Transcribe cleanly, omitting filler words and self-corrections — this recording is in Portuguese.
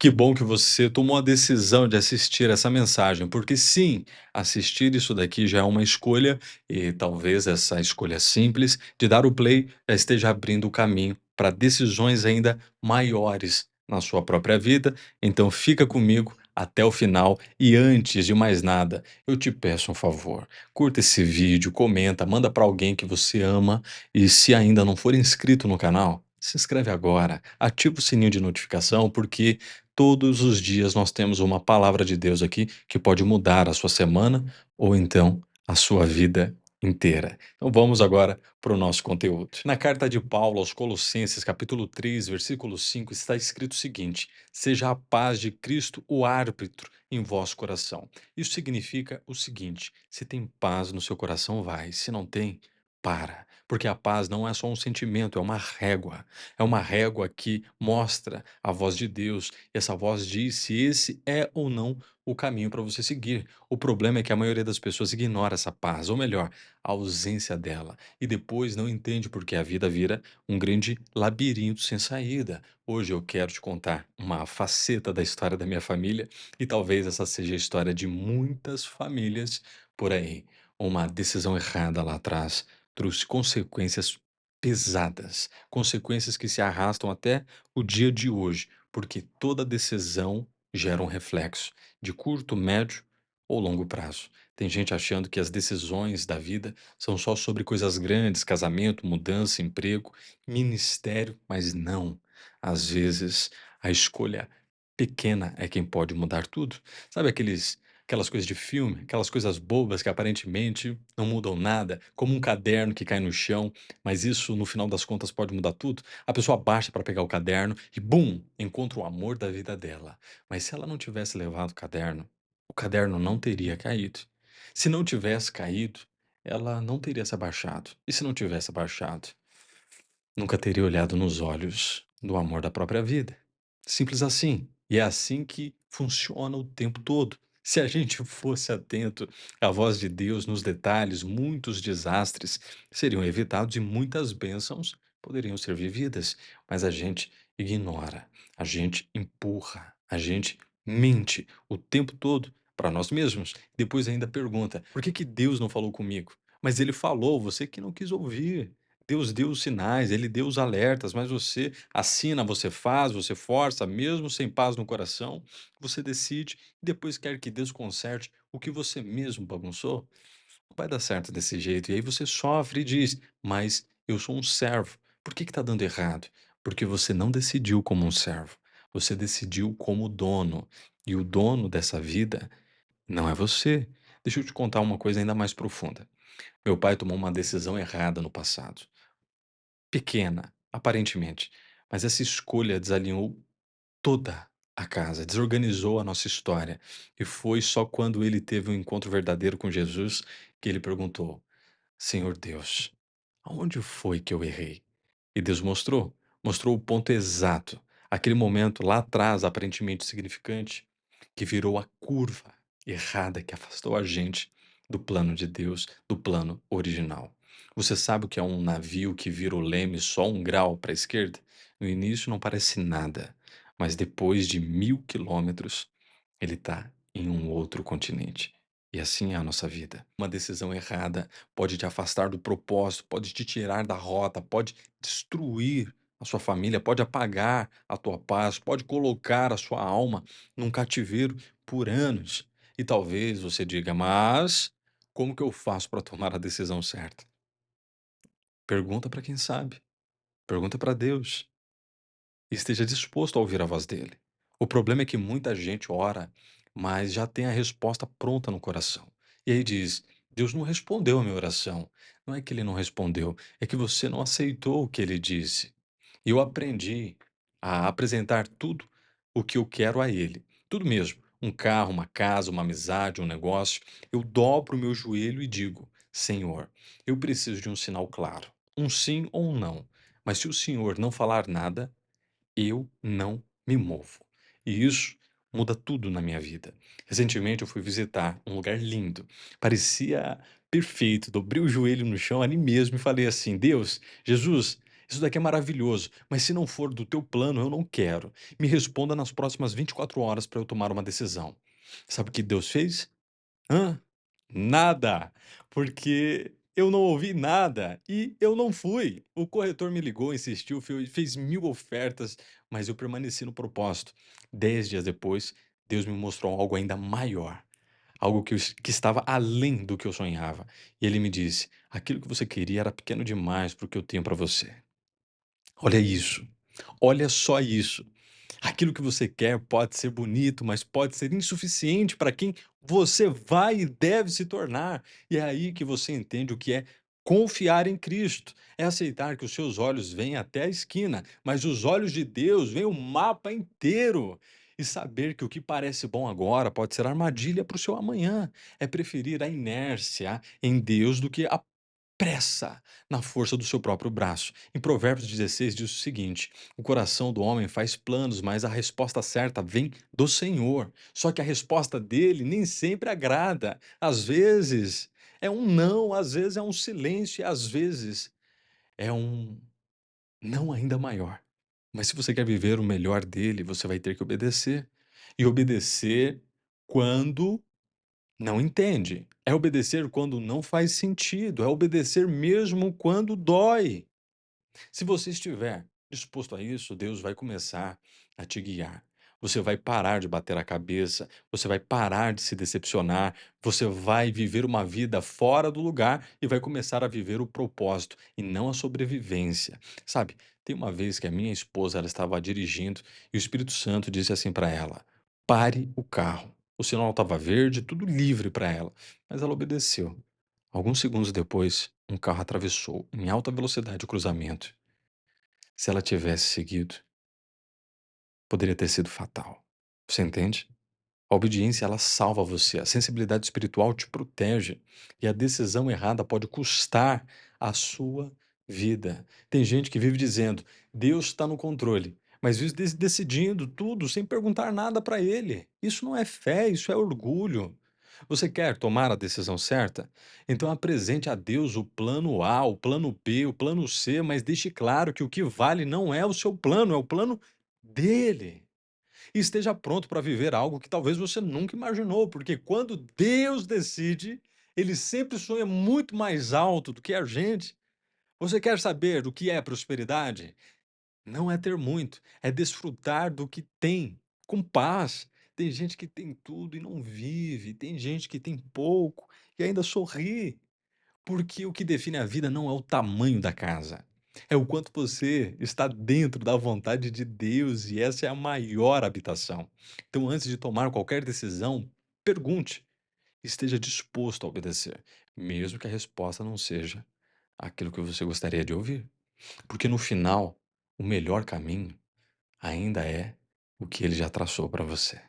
Que bom que você tomou a decisão de assistir essa mensagem, porque sim, assistir isso daqui já é uma escolha e talvez essa escolha simples de dar o play já esteja abrindo o caminho para decisões ainda maiores na sua própria vida. Então fica comigo até o final e antes de mais nada, eu te peço um favor. Curta esse vídeo, comenta, manda para alguém que você ama e se ainda não for inscrito no canal, se inscreve agora, ativa o sininho de notificação porque todos os dias nós temos uma palavra de Deus aqui que pode mudar a sua semana ou então a sua vida inteira. Então vamos agora para o nosso conteúdo. Na carta de Paulo aos Colossenses, capítulo 3, versículo 5, está escrito o seguinte: seja a paz de Cristo o árbitro em vosso coração. Isso significa o seguinte: se tem paz no seu coração, vai, se não tem, para. Porque a paz não é só um sentimento, é uma régua. É uma régua que mostra a voz de Deus. E essa voz diz se esse é ou não o caminho para você seguir. O problema é que a maioria das pessoas ignora essa paz, ou melhor, a ausência dela, e depois não entende porque a vida vira um grande labirinto sem saída. Hoje eu quero te contar uma faceta da história da minha família, e talvez essa seja a história de muitas famílias por aí. Uma decisão errada lá atrás trouxe consequências pesadas, consequências que se arrastam até o dia de hoje, porque toda decisão gera um reflexo de curto, médio ou longo prazo. Tem gente achando que as decisões da vida são só sobre coisas grandes, casamento, mudança, emprego, ministério, mas não. Às vezes, a escolha pequena é quem pode mudar tudo. Sabe aquelas coisas de filme, aquelas coisas bobas que aparentemente não mudam nada, como um caderno que cai no chão, mas isso no final das contas pode mudar tudo? A pessoa baixa para pegar o caderno e bum, encontra o amor da vida dela. Mas se ela não tivesse levado o caderno não teria caído. Se não tivesse caído, ela não teria se abaixado. E se não tivesse abaixado, nunca teria olhado nos olhos do amor da própria vida. Simples assim. E é assim que funciona o tempo todo. Se a gente fosse atento à voz de Deus nos detalhes, muitos desastres seriam evitados e muitas bênçãos poderiam ser vividas. Mas a gente ignora, a gente empurra, a gente mente o tempo todo para nós mesmos. Depois ainda pergunta: por que que Deus não falou comigo? Mas ele falou, você que não quis ouvir. Deus deu os sinais, ele deu os alertas, mas você assina, você faz, você força, mesmo sem paz no coração, você decide e depois quer que Deus conserte o que você mesmo bagunçou. Não vai dar certo desse jeito. E aí você sofre e diz: mas eu sou um servo. Por que está dando errado? Porque você não decidiu como um servo. Você decidiu como dono. E o dono dessa vida não é você. Deixa eu te contar uma coisa ainda mais profunda. Meu pai tomou uma decisão errada no passado. Pequena, aparentemente, mas essa escolha desalinhou toda a casa, desorganizou a nossa história. E foi só quando ele teve um encontro verdadeiro com Jesus que ele perguntou: Senhor Deus, aonde foi que eu errei? E Deus mostrou o ponto exato, aquele momento lá atrás, aparentemente significante, que virou a curva errada que afastou a gente do plano de Deus, do plano original. Você sabe o que é um navio que vira o leme só um grau para a esquerda? No início não parece nada, mas depois de 1000 quilômetros, ele está em um outro continente. E assim é a nossa vida. Uma decisão errada pode te afastar do propósito, pode te tirar da rota, pode destruir a sua família, pode apagar a tua paz, pode colocar a sua alma num cativeiro por anos. E talvez você diga, mas como que eu faço para tomar a decisão certa? Pergunta para quem sabe, pergunta para Deus e esteja disposto a ouvir a voz dele. O problema é que muita gente ora, mas já tem a resposta pronta no coração. E aí diz: Deus não respondeu a minha oração. Não é que ele não respondeu, é que você não aceitou o que ele disse. E eu aprendi a apresentar tudo o que eu quero a ele. Tudo mesmo. Um carro, uma casa, uma amizade, um negócio. Eu dobro o meu joelho e digo: Senhor, eu preciso de um sinal claro. Um sim ou um não. Mas se o Senhor não falar nada, eu não me movo. E isso muda tudo na minha vida. Recentemente eu fui visitar um lugar lindo, parecia perfeito. Dobrei o joelho no chão ali mesmo e falei assim: Deus, Jesus, Isso daqui é maravilhoso, mas se não for do teu plano, eu não quero. Me responda nas próximas 24 horas para eu tomar uma decisão". Sabe o que Deus fez? Hã? Nada, porque eu não ouvi nada e eu não fui. O corretor me ligou, insistiu, fez 1000 ofertas, mas eu permaneci no propósito. 10 dias depois, Deus me mostrou algo ainda maior, algo que estava além do que eu sonhava. E ele me disse: "Aquilo que você queria era pequeno demais para o que eu tenho para você". Olha isso, olha só isso. Aquilo que você quer pode ser bonito, mas pode ser insuficiente para quem você vai e deve se tornar. E é aí que você entende o que é confiar em Cristo. É aceitar que os seus olhos vêm até a esquina, mas os olhos de Deus veem o mapa inteiro. E saber que o que parece bom agora pode ser armadilha para o seu amanhã. É preferir a inércia em Deus do que a pressa na força do seu próprio braço. Em Provérbios 16 diz o seguinte: o coração do homem faz planos, mas a resposta certa vem do Senhor. Só que a resposta dele nem sempre agrada. Às vezes é um não, às vezes é um silêncio, e às vezes é um não ainda maior. Mas se você quer viver o melhor dele, você vai ter que obedecer. E obedecer quando não entende. É obedecer quando não faz sentido, é obedecer mesmo quando dói. Se você estiver disposto a isso, Deus vai começar a te guiar. Você vai parar de bater a cabeça, você vai parar de se decepcionar, você vai viver uma vida fora do lugar e vai começar a viver o propósito e não a sobrevivência. Sabe, tem uma vez que a minha esposa ela estava dirigindo e o Espírito Santo disse assim para ela: "Pare o carro". O sinal estava verde, tudo livre para ela, mas ela obedeceu. Alguns segundos depois, um carro atravessou em alta velocidade o cruzamento. Se ela tivesse seguido, poderia ter sido fatal. Você entende? A obediência, ela salva você, a sensibilidade espiritual te protege e a decisão errada pode custar a sua vida. Tem gente que vive dizendo: "Deus está no controle", mas vive decidindo tudo sem perguntar nada para ele. Isso não é fé, isso é orgulho. Você quer tomar a decisão certa? Então apresente a Deus o plano A, o plano B, o plano C, mas deixe claro que o que vale não é o seu plano, é o plano dele. E esteja pronto para viver algo que talvez você nunca imaginou, porque quando Deus decide, ele sempre sonha muito mais alto do que a gente. Você quer saber do que é prosperidade? Não é ter muito, é desfrutar do que tem, com paz. Tem gente que tem tudo e não vive, tem gente que tem pouco e ainda sorri. Porque o que define a vida não é o tamanho da casa, é o quanto você está dentro da vontade de Deus e essa é a maior habitação. Então, antes de tomar qualquer decisão, pergunte, esteja disposto a obedecer, mesmo que a resposta não seja aquilo que você gostaria de ouvir. Porque no final, o melhor caminho ainda é o que ele já traçou para você.